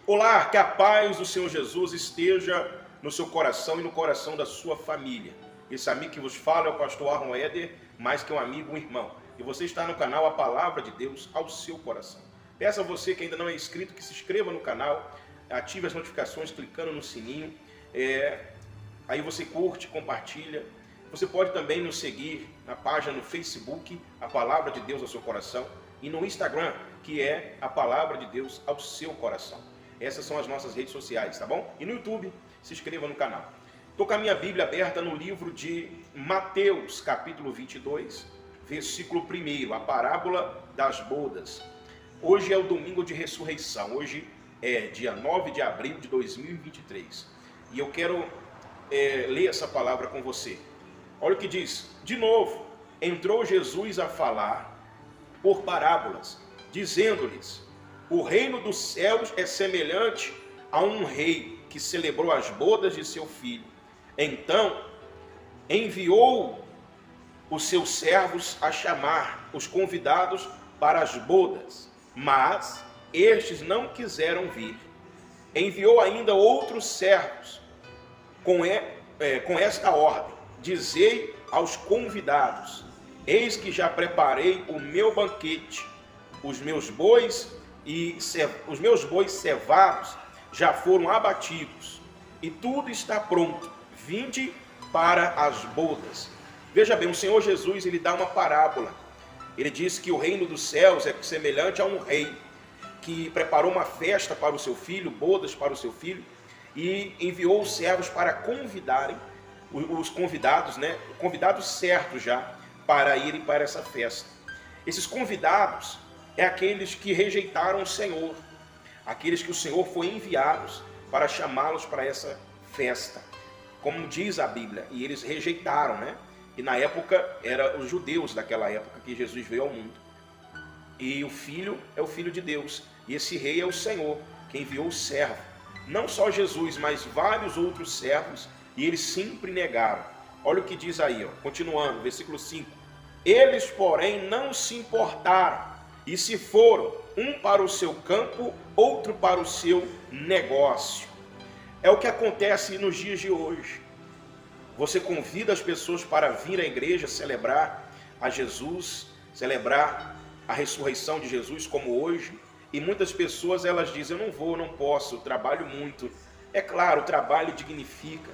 Olá, que a paz do Senhor Jesus esteja no seu coração e no coração da sua família. Esse amigo que vos fala é o pastor Arron Éder, mais que um amigo, um irmão. E você está no canal A Palavra de Deus ao seu coração. Peço a você que ainda não é inscrito que se inscreva no canal, ative as notificações clicando no sininho. Aí você curte, compartilha. Você pode também nos seguir na página no Facebook, A Palavra de Deus ao seu coração, e no Instagram, que é A Palavra de Deus ao seu coração. Essas são as nossas redes sociais, tá bom? E no YouTube, se inscreva no canal. Estou com a minha Bíblia aberta no livro de Mateus, capítulo 22, versículo 1, a parábola das bodas. Hoje é o domingo de ressurreição, hoje é dia 9 de abril de 2023. E eu quero ler essa palavra com você. Olha o que diz. De novo, entrou Jesus a falar por parábolas, dizendo-lhes: o reino dos céus é semelhante a um rei que celebrou as bodas de seu filho. Então, enviou os seus servos a chamar os convidados para as bodas, mas estes não quiseram vir. Enviou ainda outros servos com esta ordem: dizei aos convidados: eis que já preparei o meu banquete, os meus bois cevados já foram abatidos, e tudo está pronto, vinde para as bodas. Veja bem, o Senhor Jesus, ele dá uma parábola. Ele diz que o reino dos céus é semelhante a um rei que preparou uma festa para o seu filho, bodas para o seu filho, e enviou os servos para convidarem os convidados, convidados certos já, para irem para essa festa. Esses convidados é aqueles que rejeitaram o Senhor, aqueles que o Senhor foi enviados para chamá-los para essa festa, como diz a Bíblia, e eles rejeitaram, E na época, eram os judeus daquela época que Jesus veio ao mundo. E o Filho é o Filho de Deus, e esse rei é o Senhor, que enviou o servo. Não só Jesus, mas vários outros servos, e eles sempre negaram. Olha o que diz aí, continuando, versículo 5. Eles, porém, não se importaram, e se foram, um para o seu campo, outro para o seu negócio. É o que acontece nos dias de hoje. Você convida as pessoas para vir à igreja celebrar a Jesus, celebrar a ressurreição de Jesus como hoje, e muitas pessoas elas dizem: eu não vou, não posso, eu trabalho muito. É claro, o trabalho dignifica,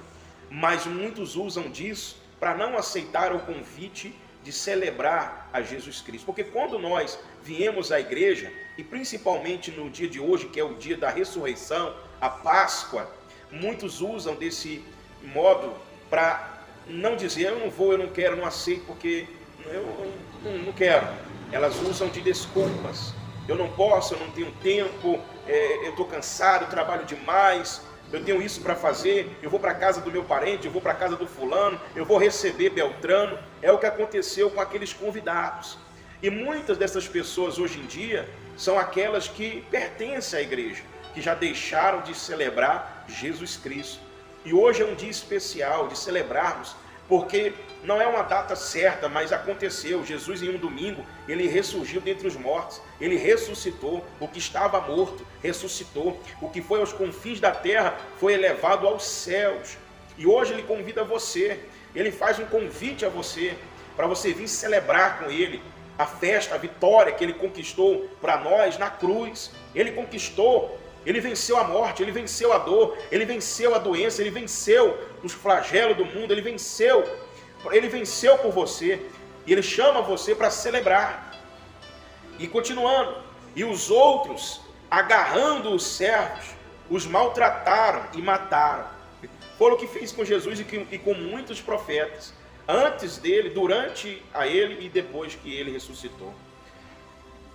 mas muitos usam disso para não aceitar o convite de celebrar a Jesus Cristo. Porque quando nós viemos à igreja, e principalmente no dia de hoje, que é o dia da ressurreição, a Páscoa, muitos usam desse modo para não dizer: eu não vou, eu não quero, eu não aceito, porque eu não quero. Elas usam de desculpas: eu não posso, eu não tenho tempo, eu estou cansado, eu trabalho demais, eu tenho isso para fazer, eu vou para a casa do meu parente, eu vou para a casa do fulano, eu vou receber Beltrano. É o que aconteceu com aqueles convidados. E muitas dessas pessoas hoje em dia são aquelas que pertencem à igreja, que já deixaram de celebrar Jesus Cristo. E hoje é um dia especial de celebrarmos, porque não é uma data certa, mas aconteceu. Jesus, em um domingo, ele ressurgiu dentre os mortos, ele ressuscitou. O que estava morto ressuscitou, o que foi aos confins da terra foi elevado aos céus. E hoje ele convida você, ele faz um convite a você, para você vir celebrar com ele a festa, a vitória que ele conquistou para nós na cruz. Ele conquistou, ele venceu a morte, ele venceu a dor, ele venceu a doença, ele venceu os flagelos do mundo, ele venceu por você, e ele chama você para celebrar. E continuando, e os outros, agarrando os servos, os maltrataram e mataram. Foi o que fez com Jesus e com muitos profetas, antes dele, durante a ele e depois que ele ressuscitou.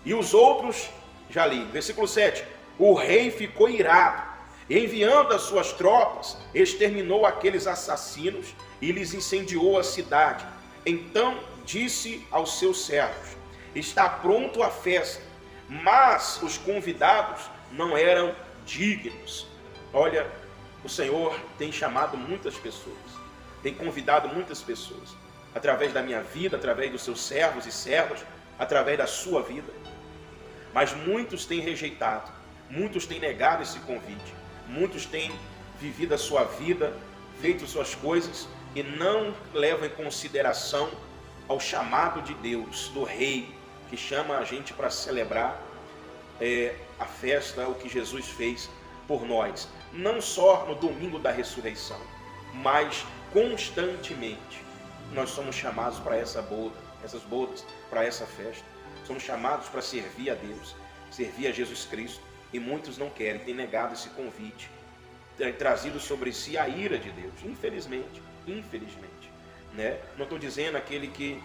E os outros, já li, versículo 7, o rei ficou irado, enviando as suas tropas, exterminou aqueles assassinos e lhes incendiou a cidade. Então disse aos seus servos: está pronto a festa, mas os convidados não eram dignos. Olha, o Senhor tem chamado muitas pessoas, tem convidado muitas pessoas, através da minha vida, através dos seus servos e servas, através da sua vida. Mas muitos têm rejeitado, muitos têm negado esse convite, muitos têm vivido a sua vida, feito suas coisas e não levam em consideração ao chamado de Deus, do Rei, que chama a gente para celebrar a festa, o que Jesus fez por nós, não só no domingo da ressurreição, mas constantemente. Nós somos chamados para essas bodas, para essa festa. Somos chamados para servir a Deus, servir a Jesus Cristo, e muitos não querem, têm negado esse convite, têm trazido sobre si a ira de Deus, infelizmente, né? Não estou dizendo aquele que,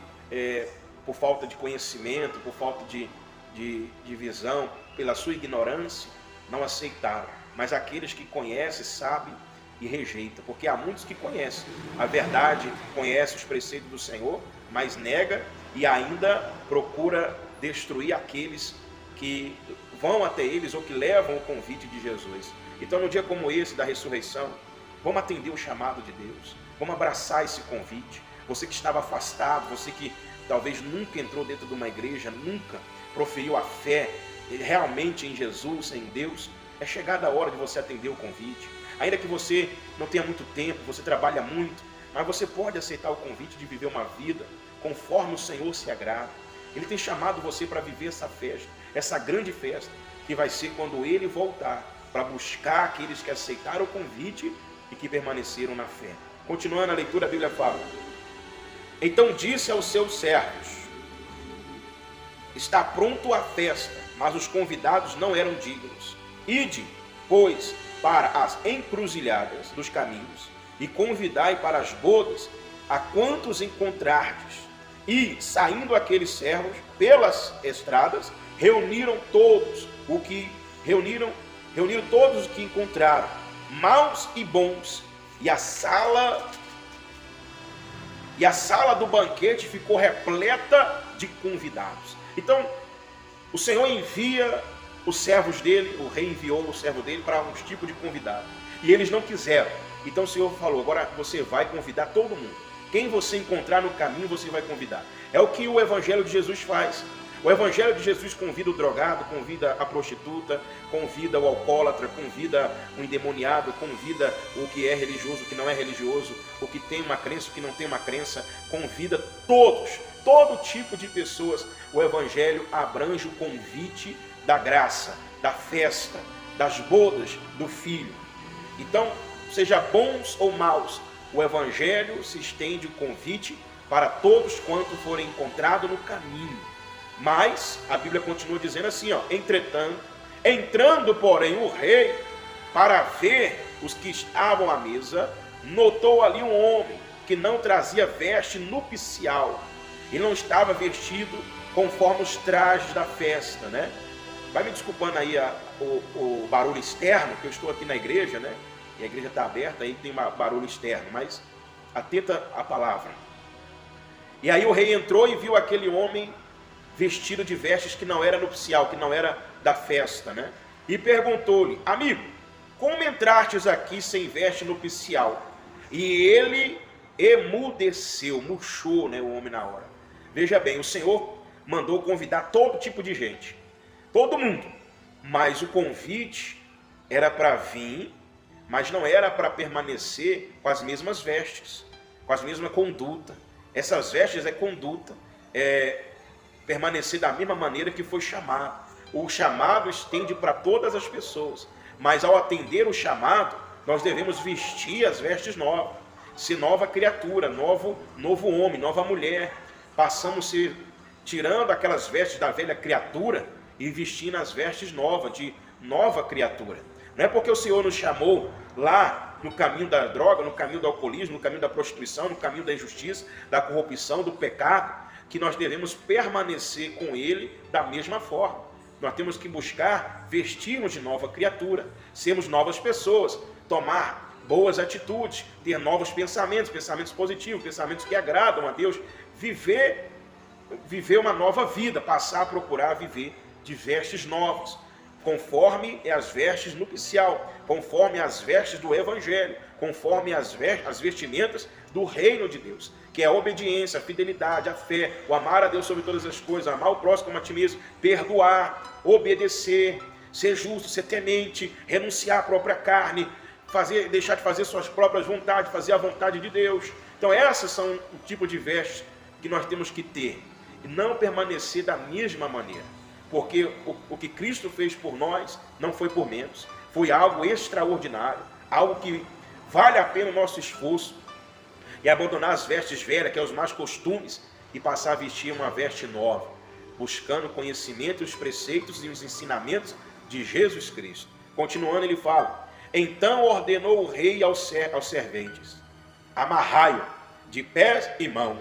por falta de conhecimento, por falta de visão, pela sua ignorância, não aceitaram, mas aqueles que conhecem, sabem e rejeitam, porque há muitos que conhecem a verdade, conhecem os preceitos do Senhor, mas nega e ainda procura destruir aqueles que vão até eles ou que levam o convite de Jesus. Então, no dia como esse da ressurreição, vamos atender o chamado de Deus, vamos abraçar esse convite. Você que estava afastado, você que talvez nunca entrou dentro de uma igreja, nunca proferiu a fé realmente em Jesus, em Deus, é chegada a hora de você atender o convite. Ainda que você não tenha muito tempo, você trabalha muito, mas você pode aceitar o convite de viver uma vida conforme o Senhor se agrada. Ele tem chamado você para viver essa festa, essa grande festa, que vai ser quando Ele voltar, para buscar aqueles que aceitaram o convite e que permaneceram na fé. Continuando a leitura, a Bíblia fala: então disse aos seus servos: está pronto a festa, mas os convidados não eram dignos. Ide, pois, para as encruzilhadas dos caminhos, e convidai para as bodas a quantos encontrardes. E, saindo aqueles servos pelas estradas, reuniram todos os que encontraram, maus e bons, e a sala do banquete ficou repleta de convidados. Então, o Senhor envia os servos dele, o rei enviou o servo dele para uns tipos de convidado, e eles não quiseram. Então o Senhor falou: agora você vai convidar todo mundo. Quem você encontrar no caminho, você vai convidar. É o que o Evangelho de Jesus faz. O Evangelho de Jesus convida o drogado, convida a prostituta, convida o alcoólatra, convida o endemoniado, convida o que é religioso, o que não é religioso, o que tem uma crença, o que não tem uma crença, convida todos, todo tipo de pessoas. O Evangelho abrange o convite da graça, da festa, das bodas do Filho. Então, seja bons ou maus, o Evangelho se estende o convite para todos quanto forem encontrados no caminho. Mas a Bíblia continua dizendo assim, entretanto, entrando porém o rei para ver os que estavam à mesa, notou ali um homem que não trazia veste nupcial e não estava vestido conforme os trajes da festa, né? Vai me desculpando aí o barulho externo, que eu estou aqui na igreja, né? E a igreja está aberta, aí tem um barulho externo, mas atenta à palavra. E aí o rei entrou e viu aquele homem vestido de vestes que não era nupcial, que não era da festa, né? E perguntou-lhe: amigo, como entrastes aqui sem veste nupcial? E ele emudeceu, murchou, né, o homem na hora. Veja bem, o Senhor mandou convidar todo tipo de gente, todo mundo, mas o convite era para vir, mas não era para permanecer com as mesmas vestes, com a mesma conduta. Essas vestes é conduta, permanecer da mesma maneira que foi chamado. O chamado estende para todas as pessoas, mas ao atender o chamado, nós devemos vestir as vestes novas, ser nova criatura, novo homem, nova mulher. Passamos a ser tirando aquelas vestes da velha criatura e vestindo as vestes novas, de nova criatura. Não é porque o Senhor nos chamou lá no caminho da droga, no caminho do alcoolismo, no caminho da prostituição, no caminho da injustiça, da corrupção, do pecado, que nós devemos permanecer com Ele da mesma forma. Nós temos que buscar vestir-nos de nova criatura, sermos novas pessoas, tomar boas atitudes, ter novos pensamentos, pensamentos positivos, pensamentos que agradam a Deus, viver uma nova vida, passar a procurar viver de vestes novas, conforme as vestes nupcial, conforme as vestes do Evangelho, conforme as vestimentas do reino de Deus, que é a obediência, a fidelidade, a fé, o amar a Deus sobre todas as coisas, amar o próximo como a ti mesmo, perdoar, obedecer, ser justo, ser temente, renunciar à própria carne, deixar de fazer suas próprias vontades, fazer a vontade de Deus. Então essas são o tipo de vestes que nós temos que ter, e não permanecer da mesma maneira, porque o que Cristo fez por nós não foi por menos, foi algo extraordinário, algo que vale a pena o nosso esforço, e abandonar as vestes velhas, que é os más costumes, e passar a vestir uma veste nova, buscando o conhecimento, os preceitos e os ensinamentos de Jesus Cristo. Continuando, ele fala: então ordenou o rei aos serventes: amarrai-o de pés e mão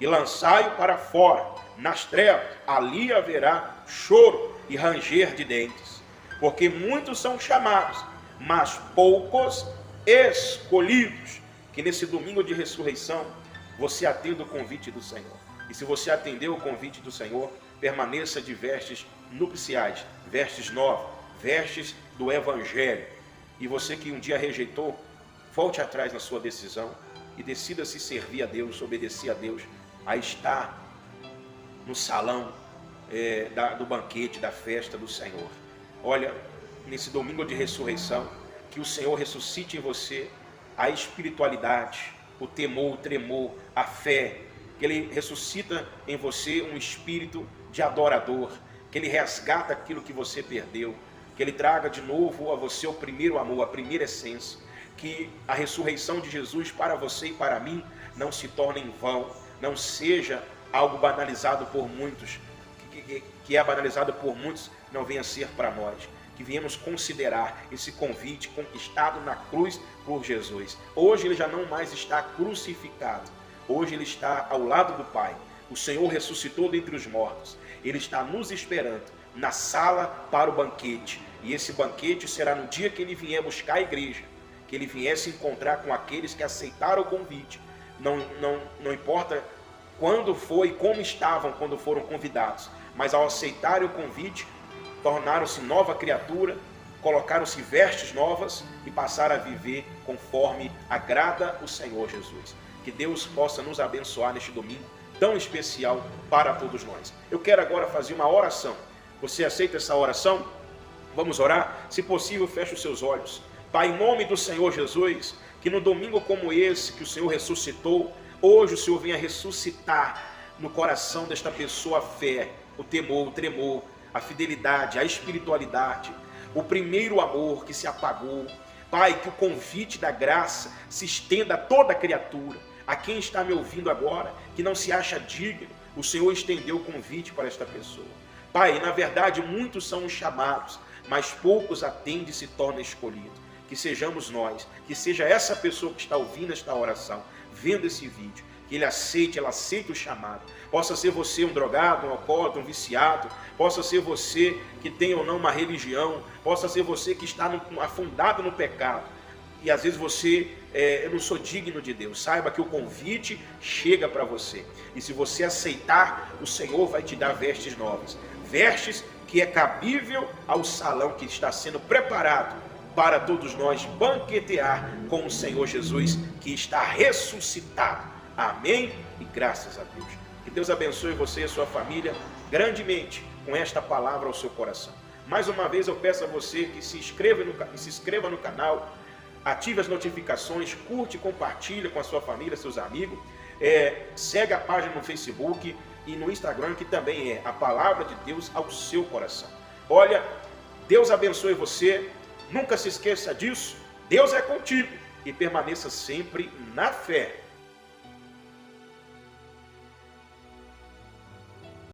e lançai-o para fora, nas trevas, ali haverá choro e ranger de dentes, porque muitos são chamados, mas poucos escolhidos. Que nesse domingo de ressurreição você atenda o convite do Senhor, e se você atendeu o convite do Senhor, permaneça de vestes nupciais, vestes novas, vestes do Evangelho. E você que um dia rejeitou, volte atrás na sua decisão e decida se servir a Deus, obedecer a Deus, a estar no salão do banquete, da festa do Senhor. Olha, nesse domingo de ressurreição, que o Senhor ressuscite em você a espiritualidade, o temor, o tremor, a fé, que Ele ressuscita em você um espírito de adorador, que Ele resgata aquilo que você perdeu, que Ele traga de novo a você o primeiro amor, a primeira essência, que a ressurreição de Jesus para você e para mim não se torne em vão, não seja algo banalizado por muitos, que é banalizado por muitos, não venha a ser para nós, que viemos considerar esse convite conquistado na cruz por Jesus. Hoje ele já não mais está crucificado, hoje ele está ao lado do Pai. O Senhor ressuscitou dentre os mortos, ele está nos esperando na sala para o banquete, e esse banquete será no dia que ele vier buscar a igreja, que ele viesse encontrar com aqueles que aceitaram o convite. Não importa quando foi e como estavam quando foram convidados, mas ao aceitarem o convite, tornaram-se nova criatura, colocaram-se vestes novas e passaram a viver conforme agrada o Senhor Jesus. Que Deus possa nos abençoar neste domingo tão especial para todos nós. Eu quero agora fazer uma oração. Você aceita essa oração? Vamos orar? Se possível, feche os seus olhos. Pai, em nome do Senhor Jesus, que no domingo como esse, que o Senhor ressuscitou, hoje o Senhor venha ressuscitar no coração desta pessoa a fé, o temor, o tremor, a fidelidade, a espiritualidade, o primeiro amor que se apagou. Pai, que o convite da graça se estenda a toda criatura. A quem está me ouvindo agora, que não se acha digno, o Senhor estendeu o convite para esta pessoa. Pai, na verdade, muitos são os chamados, mas poucos atendem e se tornam escolhidos. Que sejamos nós, que seja essa pessoa que está ouvindo esta oração, vendo esse vídeo, que ela aceite o chamado. Possa ser você um drogado, um alcoólatra, um viciado, possa ser você que tem ou não uma religião, possa ser você que está afundado no pecado, e às vezes você, eu não sou digno de Deus. Saiba que o convite chega para você, e se você aceitar, o Senhor vai te dar vestes novas, vestes que é cabível ao salão que está sendo preparado para todos nós banquetear com o Senhor Jesus, que está ressuscitado. Amém? E graças a Deus. Que Deus abençoe você e a sua família grandemente com esta palavra ao seu coração. Mais uma vez eu peço a você que se inscreva no canal, ative as notificações, curte e compartilha com a sua família, seus amigos. Segue a página no Facebook e no Instagram, que também é a Palavra de Deus ao seu coração. Olha, Deus abençoe você, nunca se esqueça disso, Deus é contigo, e permaneça sempre na fé.